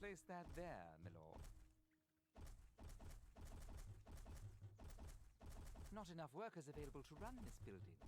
place that there, my lord. Not enough workers available to run this building.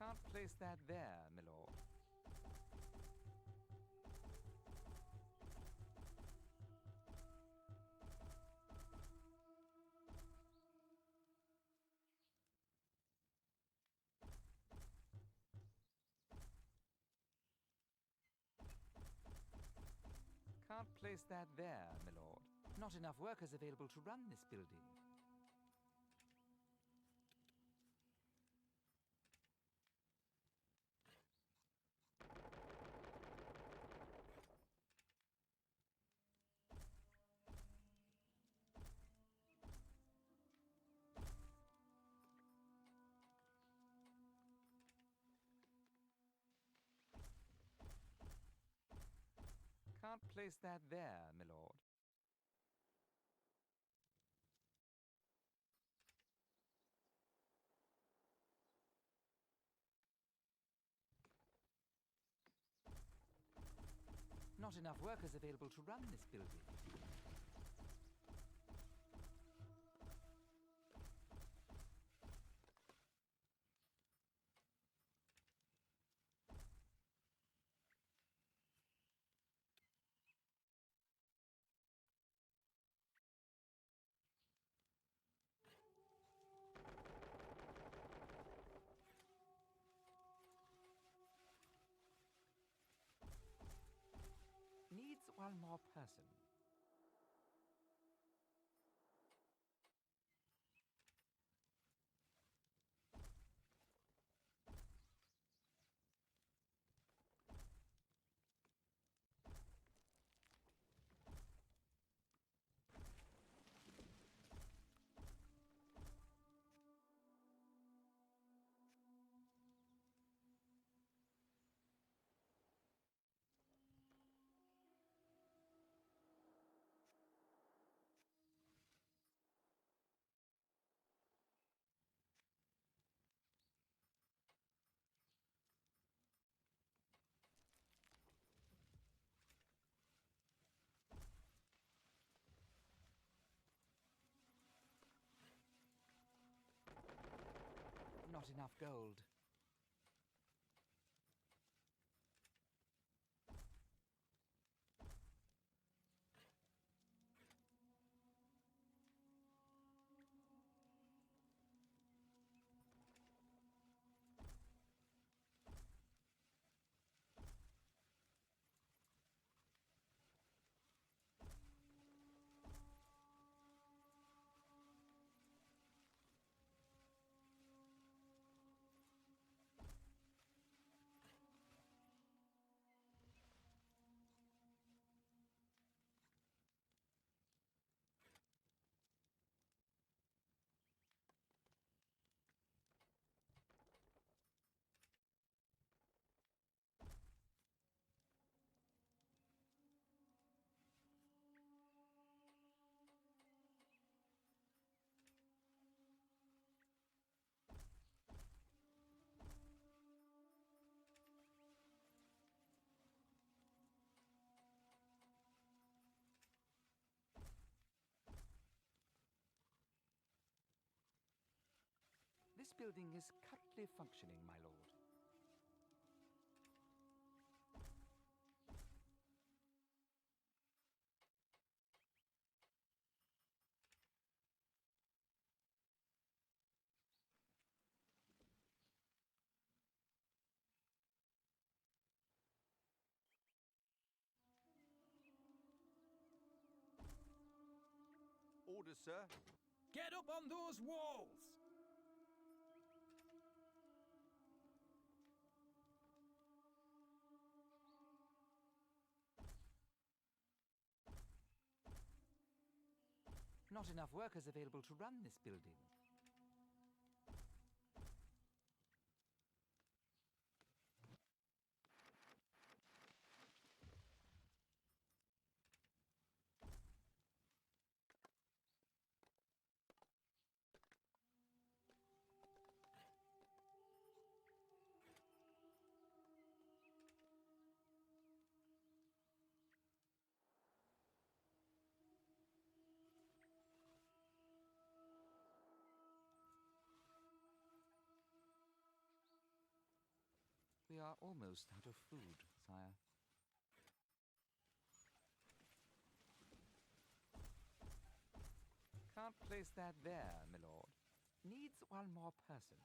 Can't place that there, my lord. Can't place that there, my lord. Not enough workers available to run this building. Can't place that there, my lord. Not enough workers available to run this building. Needs one more person. Not enough gold. This building is currently functioning, my lord. Orders, sir. Get up on those walls! Not enough workers available to run this building. We are almost out of food, sire. Can't place that there, my lord. Needs one more person.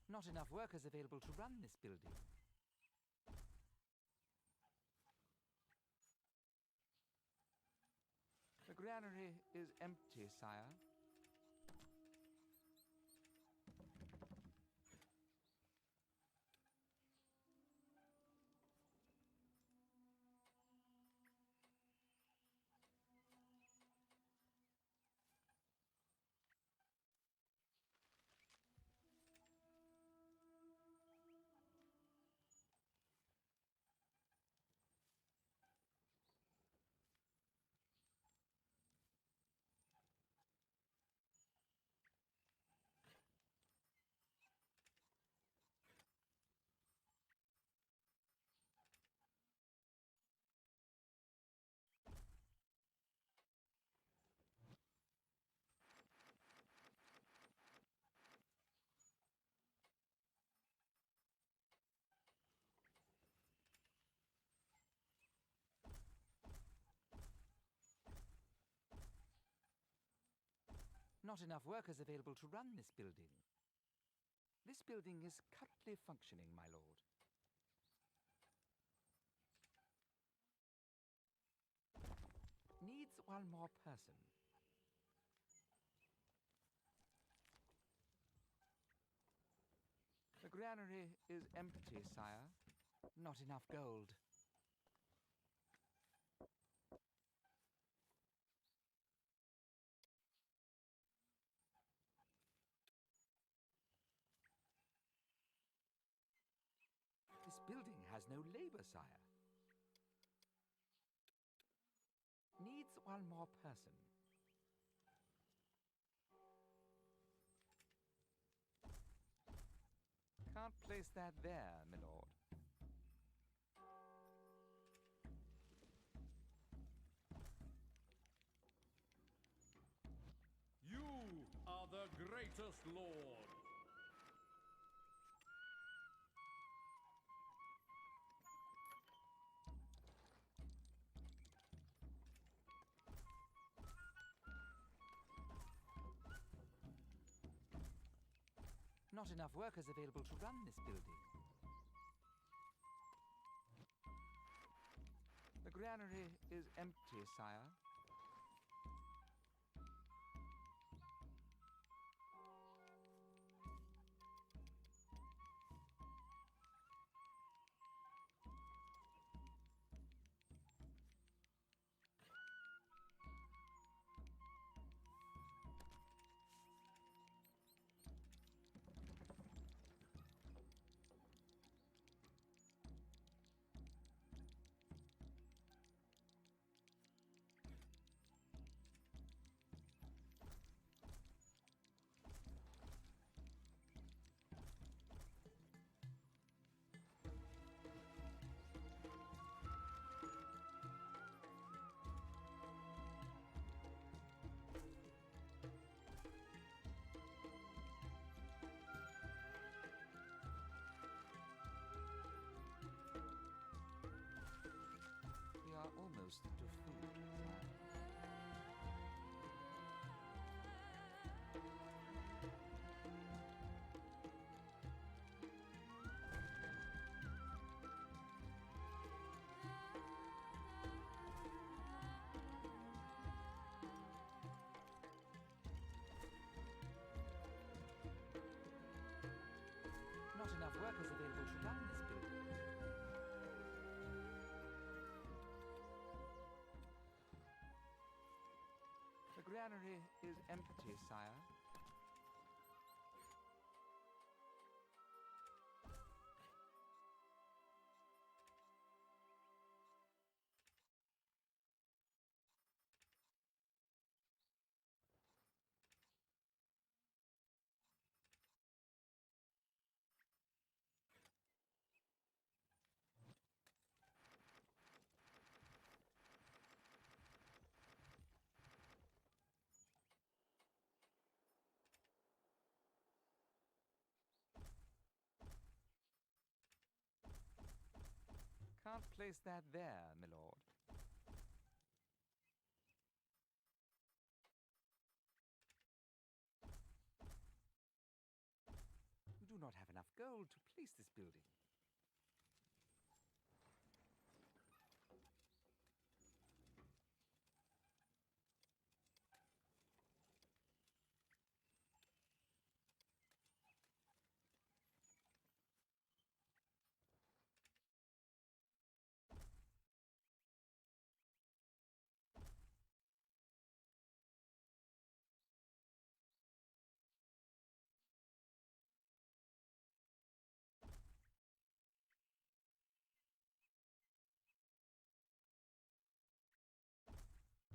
Not enough workers available to run this building. The granary is empty, sire. Not enough workers available to run this building. This building is currently functioning, my lord. Needs one more person. The granary is empty, sire. Not enough gold. This building has no labor, sire. Needs one more person. Can't place that there, my lord. You are the greatest lord. Not enough workers available to run this building. The granary is empty, sire. We are almost out of food, sire. granary is empty, sire. Can't place that there, my lord. You do not have enough gold to place this building.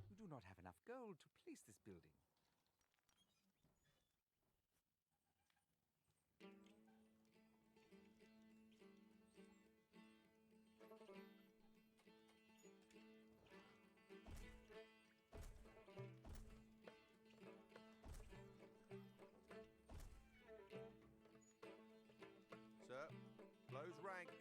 You do not have enough gold to place this building. Sir, close ranks.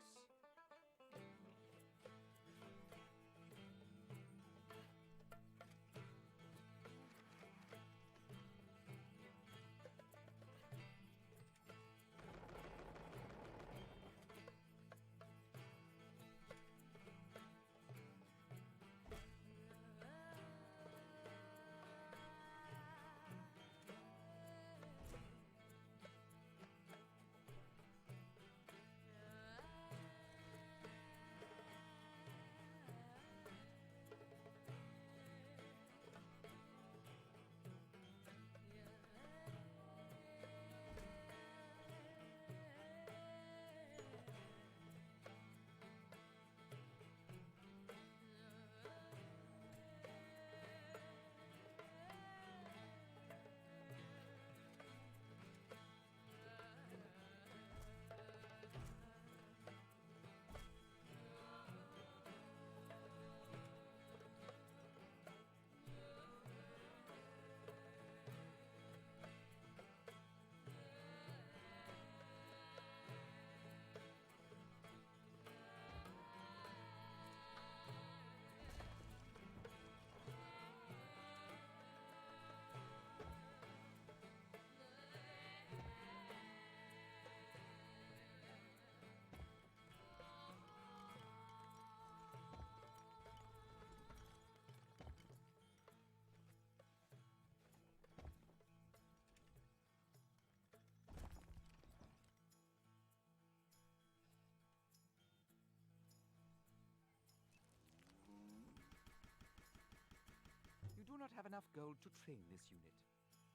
You do not have enough gold to train this unit.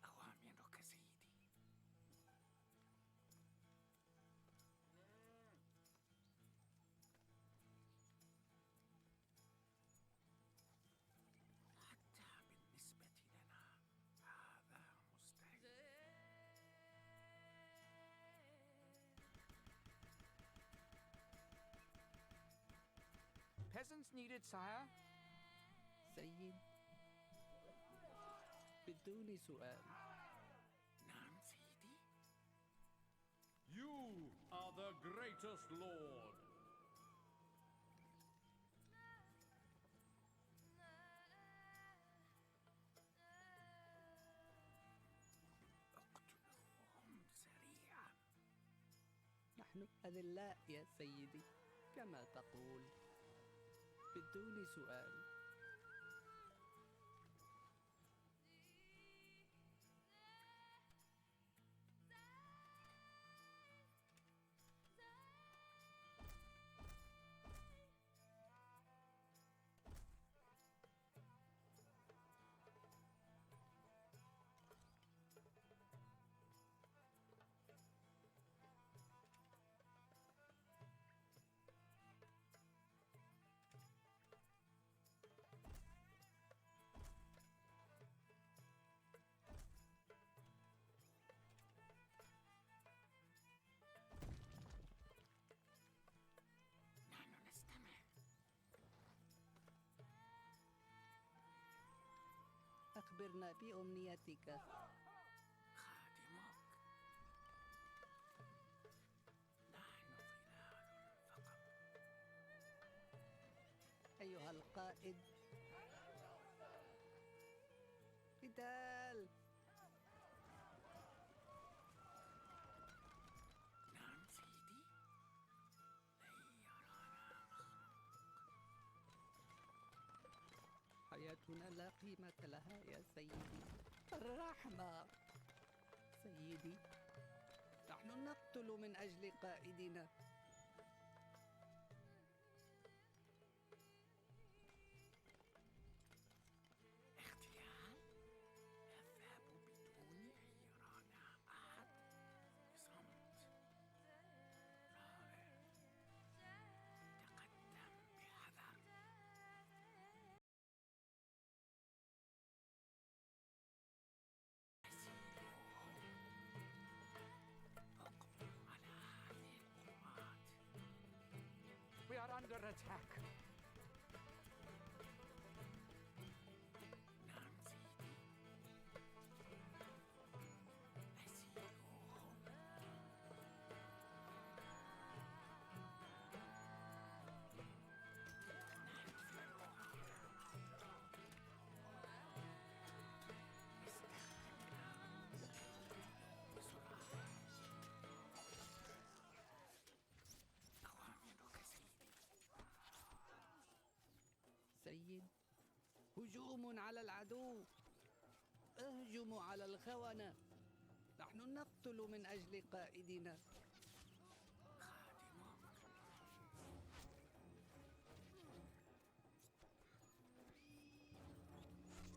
أوامرك سيدي. حتى بالنسبة لنا هذا مستحيل. Peasants needed, sire. سيد، بدون سؤال. نعم سيدي. You are the greatest lord. اقتلوهم سريعا. نحن أذلاء يا سيدي، كما تقول، بدون سؤال. أخبرنا بأمنيتك. خادمك. نحن ظلال فقط. أيها القائد، قتال. نعم سيدي. لن يرانا حياتنا لا قيمة لها يا سيدي. الرحمة. سيدي، نحن نقتل من أجل قائدنا. اغتيال؟ نذهب بدون أن يرانا أحد بصمت. رائع. تقدم بحذر. أقبل على هذه القوات. We are under attack. نعم سيدي. أسيروهم. أوامرك سيدي. سيد، هجوم على العدو. اهجموا على الخونة. نحن نقتل من أجل قائدنا. خادمك.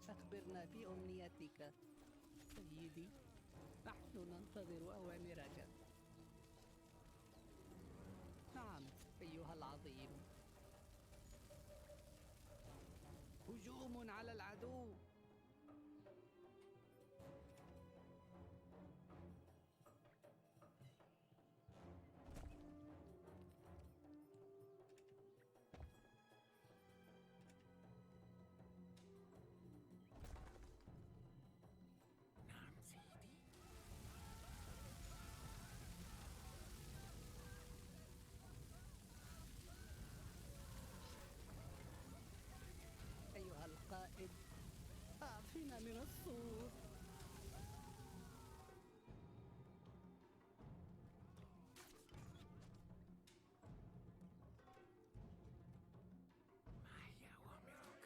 أخبرنا بأمنيتك. سيدي، نحن ننتظر أوامرك. نعم أيها العظيم. هجوم على العدو. نعم سيدي. أيها القائد، أعفنا من الصور. ما هي أوامرك؟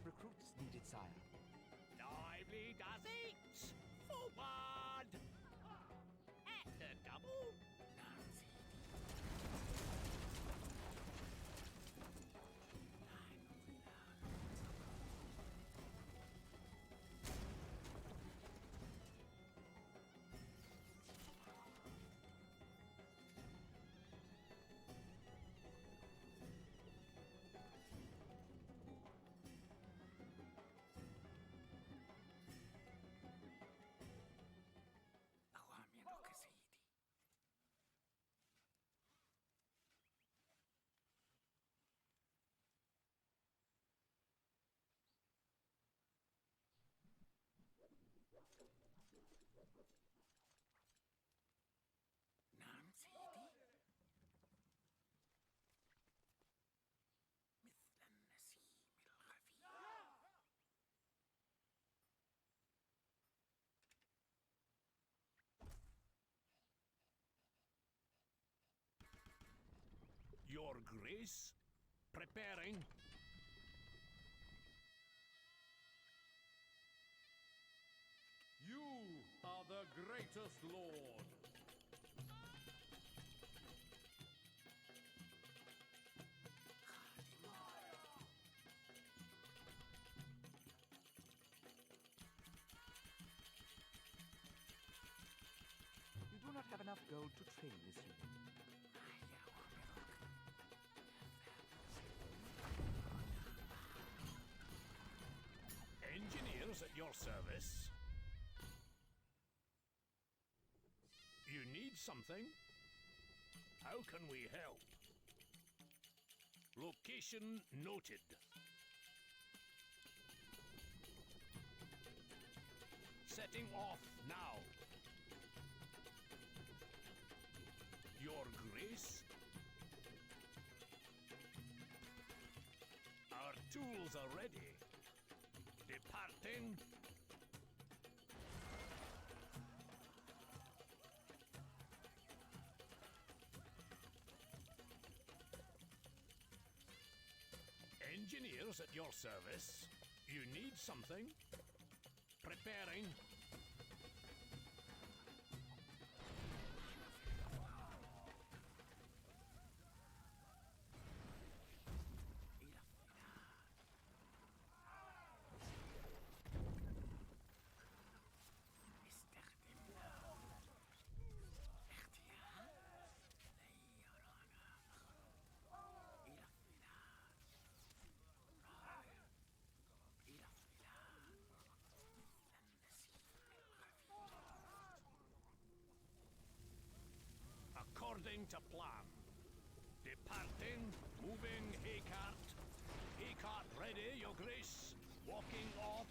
Recruits needed, sire. Lively does it! Forward! At the double! نعم سيدي. نحن ظلال. أوامرك سيدي. نعم سيدي. مثل النسيم الخفيف. Your Grace? Preparing. You are the greatest lord. You do not have enough gold to train this unit. Engineers at your service. You need something? How can we help? Location noted. Setting off now. Your Grace? Our tools are ready. Departing. Engineers at your service. You need something? Preparing. According to plan. Departing, moving haycart. Haycart ready, Your Grace. Walking off.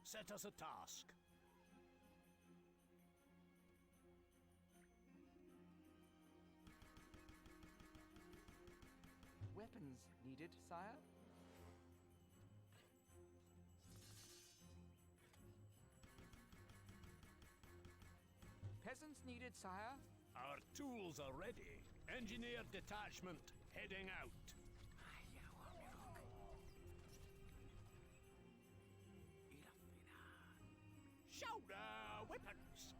Set us a task. Weapons needed, sire? Peasants needed, sire? Our tools are ready. Engineer detachment heading out. Shoulder weapons!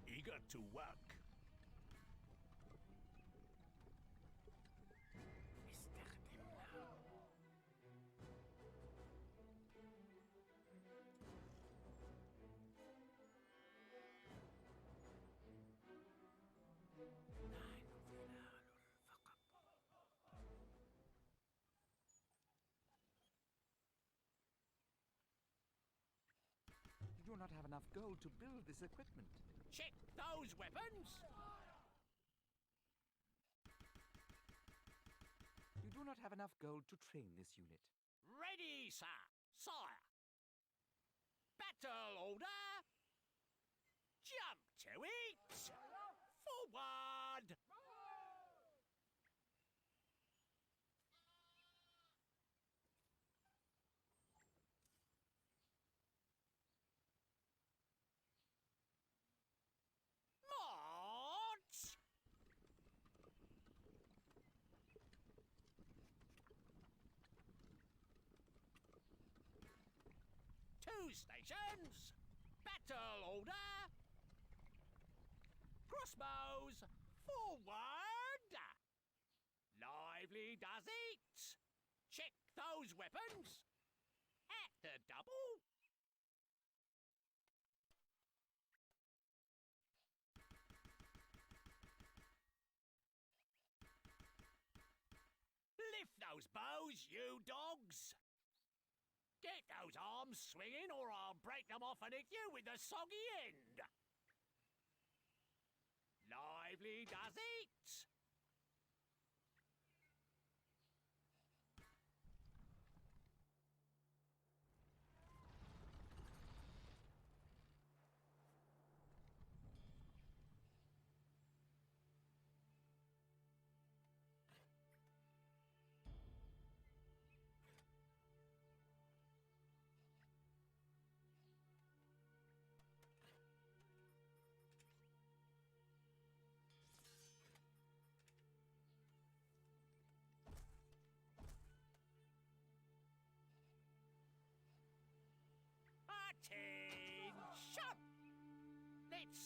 Eager to work. You do not have enough gold to build this equipment. Check those weapons! You do not have enough gold to train this unit. Ready, sir! Sire! Battle order! Jump to it! Forward! March! Two stations! Battle order! Crossbows, forward! Lively does it! Check those weapons! At the double! Lift those bows, you dogs! Get those arms swinging or I'll break them off and hit you with the soggy end! Lively does it!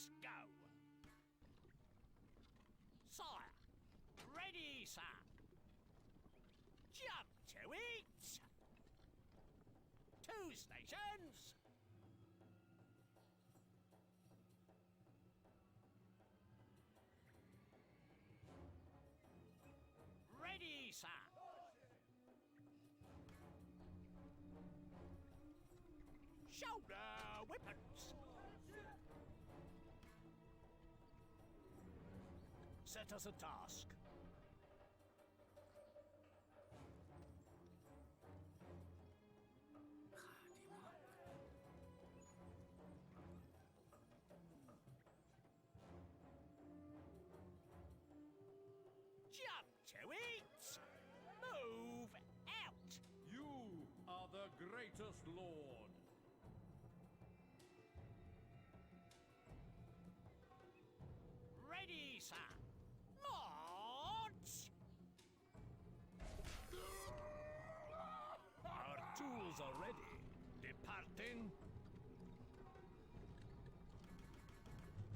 Let's go. Sire, ready, sir. Jump to it. 2 stations. Ready, sir. Shoulder weapons. Set us a task. خادمك. Jump to it. Move out. You are the greatest lord. Ready, sir. March. Our tools are ready. Departing.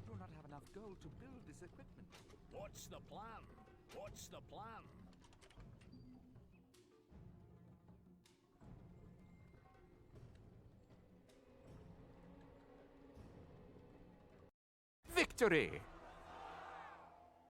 Do not have enough gold to build this equipment. What's the plan? What's the plan? Victory!